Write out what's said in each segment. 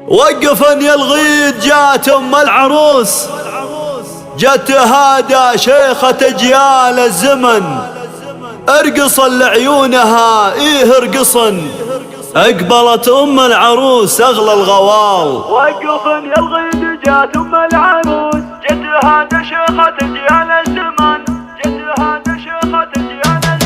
وقفن يا الغيد جات ام العروس، جت تهادى شيخة اجيال الزمن، ارقصن لعيونها ايه ارقصن، اقبلت ام العروس اغلى الغوال. وقفن يا الغيد جات ام العروس، جت تهادى شيخة اجيال الزمن، جت تهادى شيخة اجيال الزمن.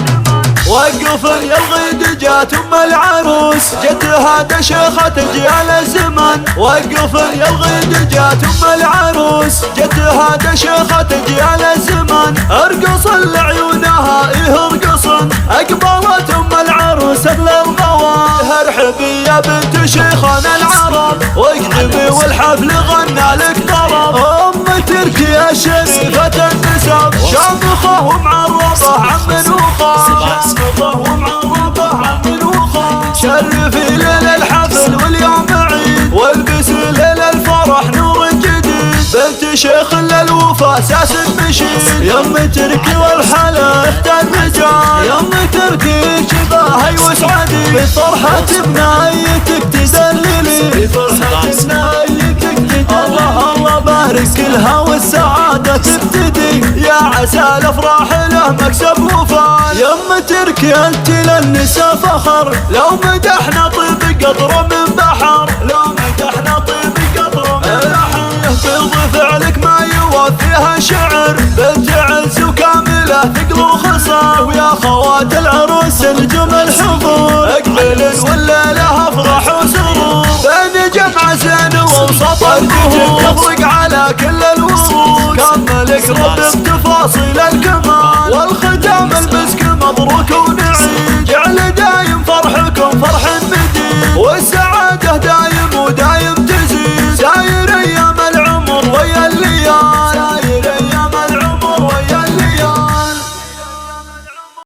وقفن يا الغيد جات ام العروس، جت تهادى شيخة اجيال الزمن. وقفن يا الغيد جات ام العروس، جت تهادى شيخة اجيال الزمن، ارقصن لعيونها ايه ارقصن، اقبلت ام العروس اغلى الغوال. ارحبي يا بنت شيخنا العرب، واقدمي والحفل غنى لك طرب. ام تركيا شريفة النسب، شامخة ومعربة عم وخال، شامخة ومعربة عم وخال. شرفي ليل الحفل واليوم عيد، والبسي ليل الفرح نور جديد. بنت شيخ للوفا اساس المشيد، يم تركي والحلا اخت الرجال. يم تركي شباهي وسعدي، بفرحة بنايتك تدللي، بفرحة بنايتك تدللي. الله الله بارك لها والسعادة تبتدي، يا عسى الافراح له مكسب وفال. يم تركي انت للنساء فخر، لو مدحنا طيب قطرة من بحر، لو مدحنا طيب قطرة من بحر. بيض فعلك ما يوفيها شعر، بنت عز وكاملة ثقل وخصام. ويا خوات العروس نجوم الحضور، اقبلن والليلة افراح وسرور. بين جمع زين ووسط الجهور، يطرق على كل الورود. كملك رب بتفاصيل الكمال، والختام المسك مبروك ونعيد. جعل دايم فرحكم فرح مديد، والسعادة دايم ودايم